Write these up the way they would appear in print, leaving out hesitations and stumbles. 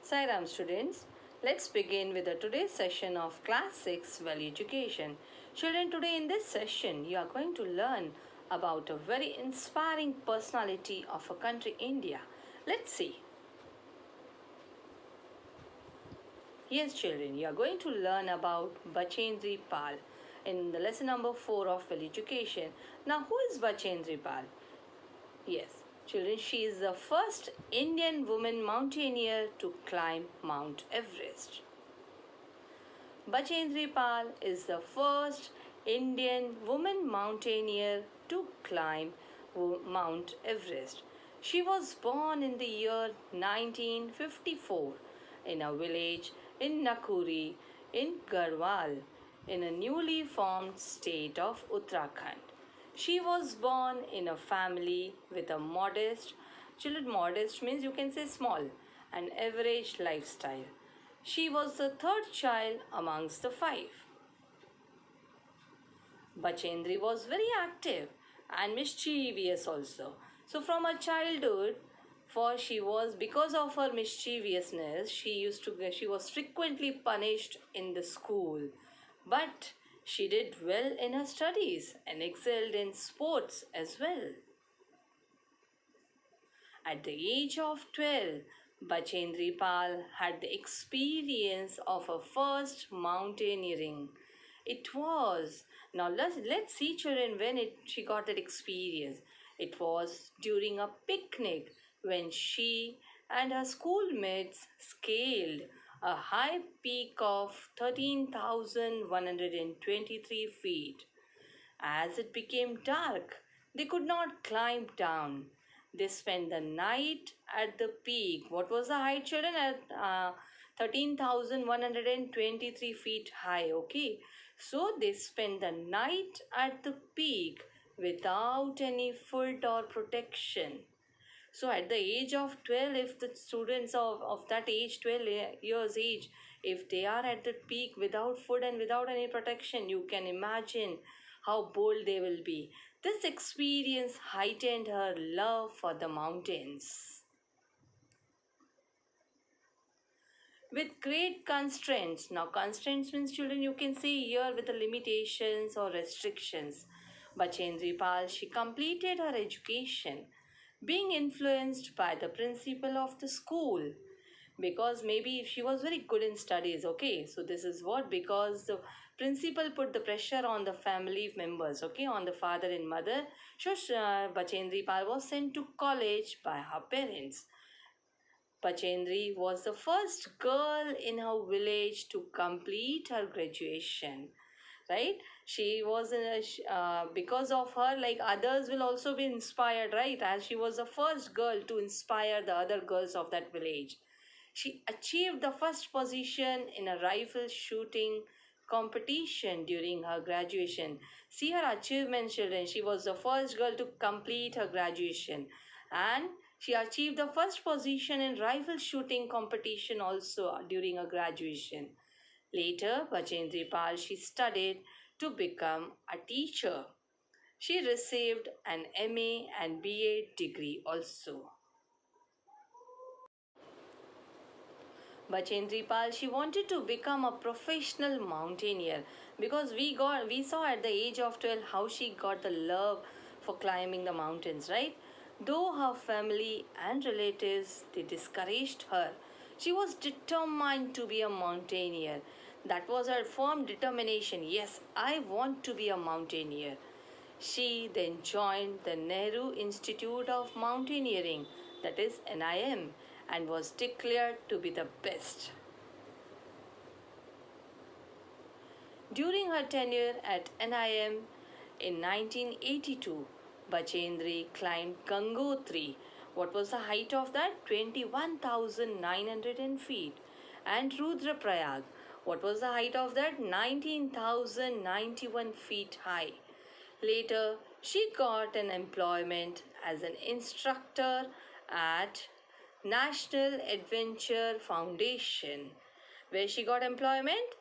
Sairam students, let's begin with the today's session of Class 6 Value Education. Children, today in this session, you are going to learn about a very inspiring personality of a country, India. Let's see. Yes, children, you are going to learn about Bachendri Pal in the lesson number 4 of Value Education. Now, who is Bachendri Pal? Yes, children, she is the first Indian woman mountaineer to climb Mount Everest. Bachendri Pal is the first Indian woman mountaineer to climb Mount Everest. She was born in the year 1954 in a village in Nakuri in Garhwal in a newly formed state of Uttarakhand. She was born in a family with a modest, children, modest means you can say small, and average lifestyle. She was the third child amongst the five. Bachendri was very active and mischievous also. So from her childhood, because of her mischievousness, she was frequently punished in the school. But she did well in her studies and excelled in sports as well. At the age of 12, Bachendri Pal had the experience of her first mountaineering. Let's see children when she got that experience. It was during a picnic when she and her schoolmates scaled a high peak of 13,123 feet. As it became dark, they could not climb down. They spent the night at the peak. What was the height, children? At 13,123 feet high. Okay. So they spent the night at the peak without any food or protection. So at the age of 12, if the students of that age, 12 years age, if they are at the peak without food and without any protection, you can imagine how bold they will be. This experience heightened her love for the mountains. With great constraints. Now constraints means children you can see here with the limitations or restrictions. Bachendri Pal, she completed her education being influenced by the principal of the school, because maybe she was very good in studies. Okay, so this is what, because the principal put the pressure on the family members, okay, on the father and mother. So Bachendri Pal was sent to college by her parents. Bachendri was the first girl in her village to complete her graduation, right? She was because of her, like others will also be inspired, right? As she was the first girl to inspire the other girls of that village. She achieved the first position in a rifle shooting competition during her graduation. See her achievement, children. She was the first girl to complete her graduation, and she achieved the first position in rifle shooting competition also during her graduation. Later, Bachendri Pal, she studied to become a teacher. She received an MA and BA degree also. Bachendri Pal, she wanted to become a professional mountaineer, because we saw at the age of 12 how she got the love for climbing the mountains, right? Though her family and relatives, they discouraged her, she was determined to be a mountaineer. That was her firm determination. Yes, I want to be a mountaineer. She then joined the Nehru Institute of Mountaineering, that is NIM, and was declared to be the best. During her tenure at NIM in 1982, Bachendri climbed Gangotri. What was the height of that? 21,900 feet. And Rudraprayag. What was the height of that? 19,091 feet high. Later, she got an employment as an instructor at National Adventure Foundation. Where she got employment?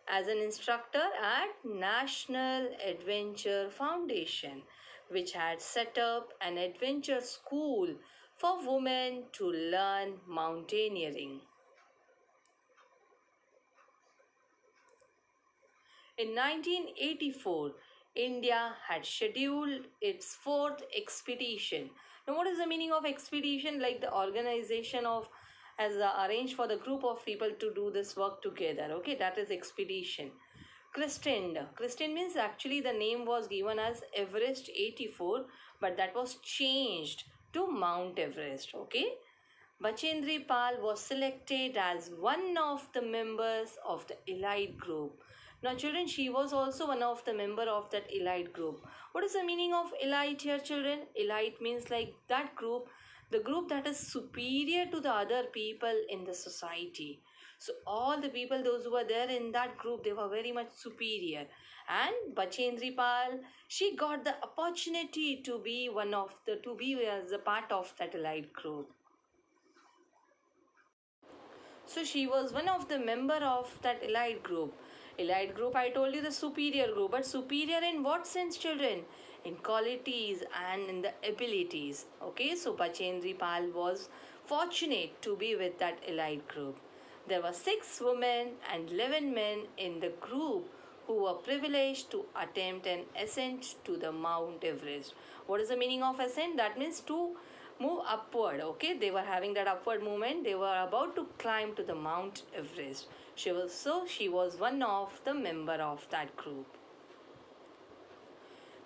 As an instructor at National Adventure Foundation, which had set up an adventure school for women to learn mountaineering. In 1984, India had scheduled its fourth expedition. Now, what is the meaning of expedition? Like the organization of has arranged for the group of people to do this work together. Okay, that is expedition. Christened. Christened means actually the name was given as Everest 84, but that was changed to Mount Everest. Okay, Bachendri Pal was selected as one of the members of the elite group. Now, children, she was also one of the member of that elite group. What is the meaning of elite here, children? Elite means like that group, the group that is superior to the other people in the society. So all the people, those who were there in that group, they were very much superior. And Bachendri Pal, she got the opportunity to be to be as a part of that elite group. So she was one of the member of that elite group. Elite group, I told you the superior group, but superior in what sense, children? In qualities and in the abilities. Okay, so Bachendri Pal was fortunate to be with that elite group. There were 6 women and 11 men in the group who were privileged to attempt an ascent to the Mount Everest. What is the meaning of ascent? That means to move upward. Okay, they were having that upward movement. They were about to climb to the Mount Everest. She was one of the member of that group.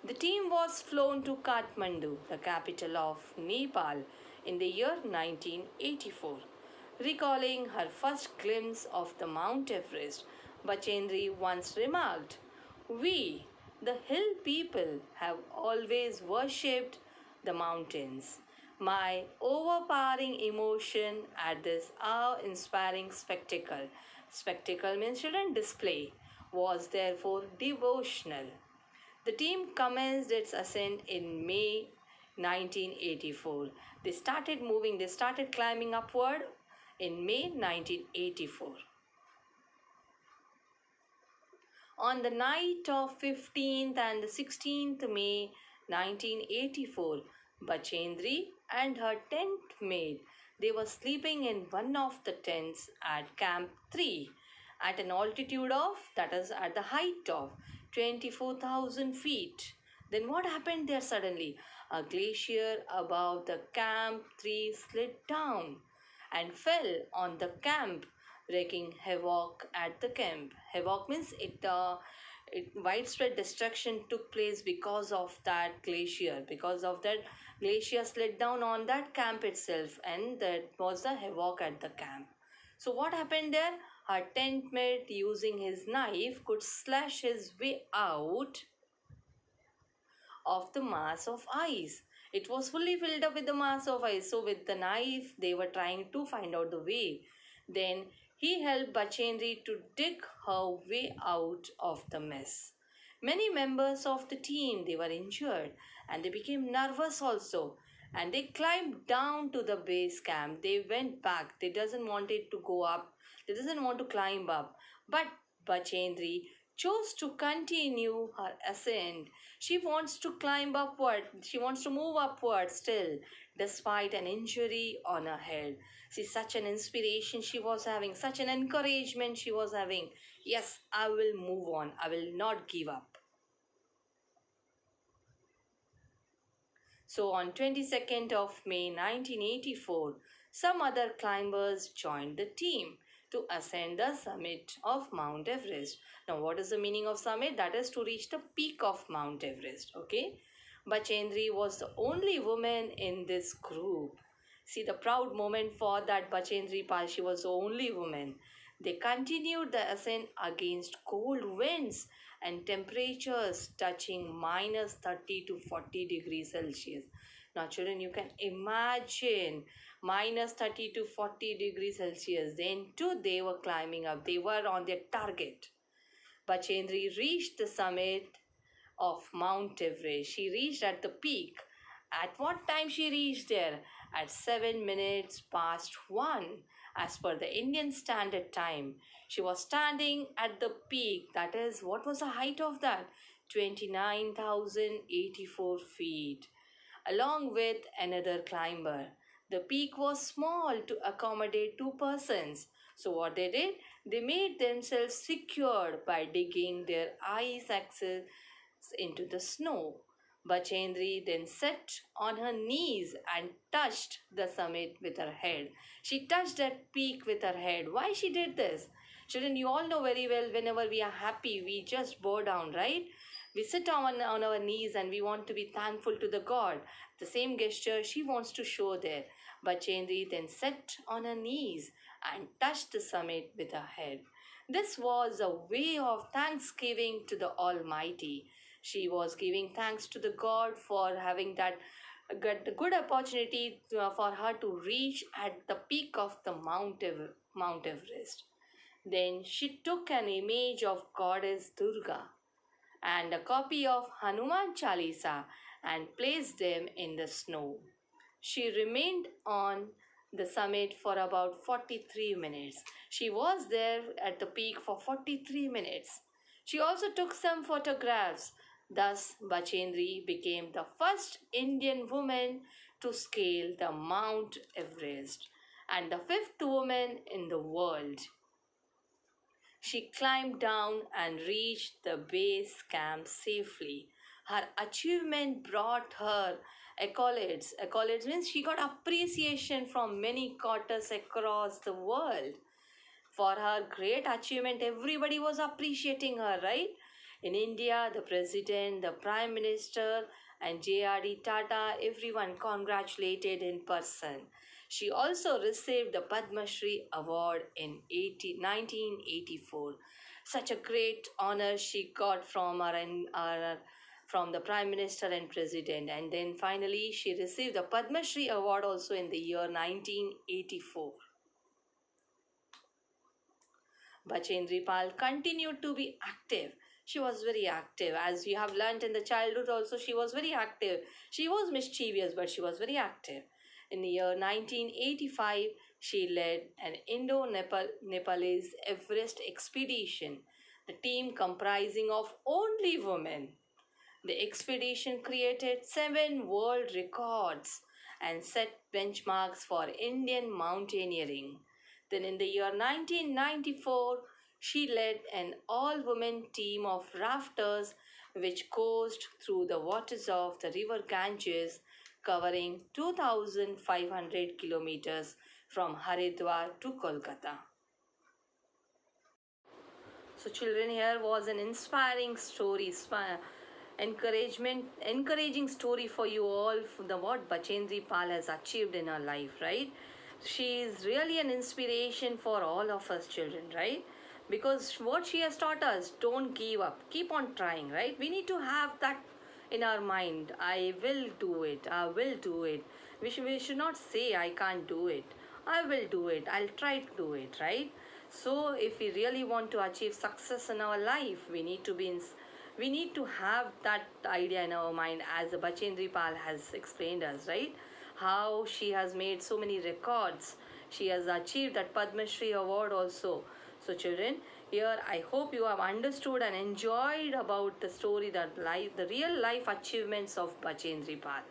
The team was flown to Kathmandu, the capital of Nepal, in the year 1984. Recalling her first glimpse of the Mount Everest, Bachendri once remarked, "We, the hill people, have always worshipped the mountains. My overpowering emotion at this awe-inspiring spectacle means children display, was therefore devotional." The team commenced its ascent in May 1984. They started climbing upward in May 1984. On the night of 15th and 16th May 1984, Bachendri and her tent mate, they were sleeping in one of the tents at Camp 3 at an altitude of, that is at the height of 24,000 feet. Then what happened there suddenly? A glacier above the Camp 3 slid down and fell on the camp, wreaking havoc at the camp. Havoc means widespread destruction took place because of that glacier. Because of that glacier slid down on that camp itself, and that was the havoc at the camp. So what happened there? Her tent mate, using his knife, could slash his way out of the mass of ice. It was fully filled up with the mass of ice. So with the knife, they were trying to find out the way. Then he helped Bachendri to dig her way out of the mess. Many members of the team, they were injured and they became nervous also. And they climbed down to the base camp. They went back. They doesn't want it to go up. They doesn't want to climb up. But Bachendri chose to continue her ascent. She wants to climb upward. She wants to move upward still, despite an injury on her head. See, such an inspiration she was having, such an encouragement she was having. Yes, I will move on. I will not give up. So on 22nd of May 1984, some other climbers joined the team to ascend the summit of Mount Everest. Now, what is the meaning of summit? That is to reach the peak of Mount Everest. Okay. Bachendri was the only woman in this group. See the proud moment for that Bachendri Pal. She was the only woman. They continued the ascent against cold winds and temperatures touching minus 30 to 40 degrees Celsius. Now, children, you can imagine minus 30 to 40 degrees Celsius. Then, too, they were climbing up. They were on their target. Bachendri reached the summit of Mount Everest. She reached at the peak. At what time she reached there? At 7 minutes past 1 as per the Indian Standard Time. She was standing at the peak. That is, what was the height of that? 29,084 feet. Along with another climber. The peak was small to accommodate two persons. So what they did? They made themselves secured by digging their ice axes into the snow. Bachendri then sat on her knees and touched the summit with her head. She touched that peak with her head. Why she did this? Children, you all know very well whenever we are happy, we just bow down, right? We sit on our knees and we want to be thankful to the God. The same gesture she wants to show there. Bachendri then sat on her knees and touched the summit with her head. This was a way of thanksgiving to the Almighty. She was giving thanks to the God for having that good opportunity for her to reach at the peak of the Mount Everest. Then she took an image of Goddess Durga and a copy of Hanuman Chalisa and placed them in the snow. She remained on the summit for about 43 minutes. She was there at the peak for 43 minutes. She also took some photographs. Thus, Bachendri became the first Indian woman to scale the Mount Everest and the fifth woman in the world. She climbed down and reached the base camp safely. Her achievement brought her accolades. Accolades means she got appreciation from many quarters across the world. For her great achievement, everybody was appreciating her, right? In India, the president, the prime minister, and JRD Tata, everyone congratulated in person. She also received the Padma Shri award in 1984. Such a great honor she got from from the prime minister and president, and then finally she received the Padma Shri award also in the year 1984. Bachendri Pal continued to be active. She was very active. As you have learnt in the childhood also, she was very active. She was mischievous, but she was very active. In the year 1985, she led an Indo-Nepalese Everest expedition, the team comprising of only women. The expedition created 7 world records and set benchmarks for Indian mountaineering. Then in the year 1994, she led an all-women team of rafters which coursed through the waters of the river Ganges, covering 2,500 kilometers from Haridwar to Kolkata. So, children, here was an inspiring story, encouraging story for you all from the what Bachendri Pal has achieved in her life, right? She is really an inspiration for all of us children, right? Because what she has taught us, don't give up, keep on trying, right? We need to have that in our mind. I will do it. I will do it. We should not say I can't do it. I will do it. I'll try to do it, right? So if we really want to achieve success in our life, we need to have that idea in our mind, as Bachendri Pal has explained us, right? How she has made so many records. She has achieved that Padma Shri award also. So children, here I hope you have understood and enjoyed about the story, the real life achievements of Bachendri Pal.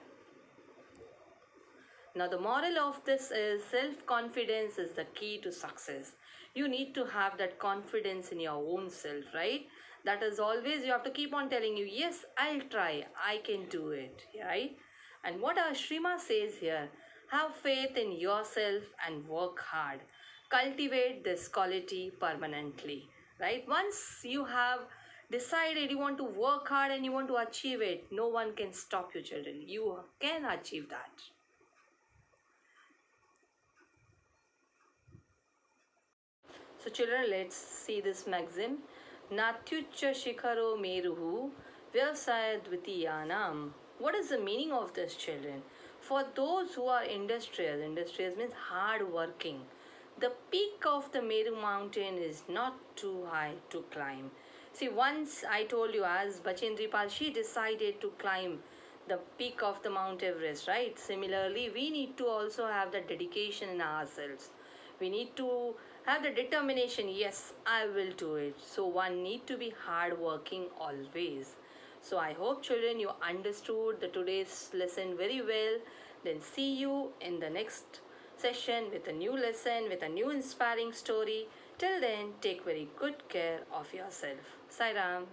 Now, the moral of this is self-confidence is the key to success. You need to have that confidence in your own self, right? That is always, you have to keep on telling you, yes, I'll try, I can do it, right? And what our Shrima says here, have faith in yourself and work hard. Cultivate this quality permanently, right? Once you have decided you want to work hard and you want to achieve it, no one can stop you, children. You can achieve that. So children, let's see this maxim. Natyucha shikharo meruhu vyavasaya dvitiyanam. What is the meaning of this, children? For those who are industrious means hard working. The peak of the Meru mountain is not too high to climb. See, once I told you, as Bachendri Pal, she decided to climb the peak of the Mount Everest, right? Similarly, we need to also have the dedication in ourselves. We need to have the determination, yes, I will do it. So one need to be hardworking always. So I hope children you understood the today's lesson very well. Then see you in the next session with a new lesson, with a new inspiring story. Till then, take very good care of yourself. Sai Ram.